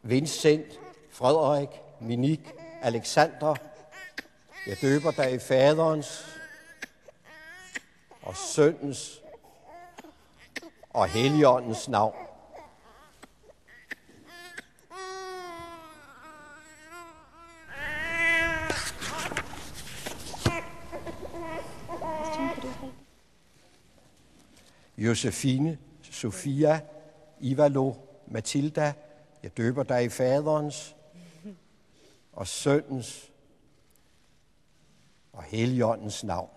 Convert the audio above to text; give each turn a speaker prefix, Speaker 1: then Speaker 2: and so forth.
Speaker 1: Vincent, Frederik, Minik, Alexander. Jeg døber dig i Faderens og Søndens og Helligåndens navn. Josefine, Sofia, Ivalo, Matilda, jeg døber dig i Faderens og Søndens og Helligåndens navn.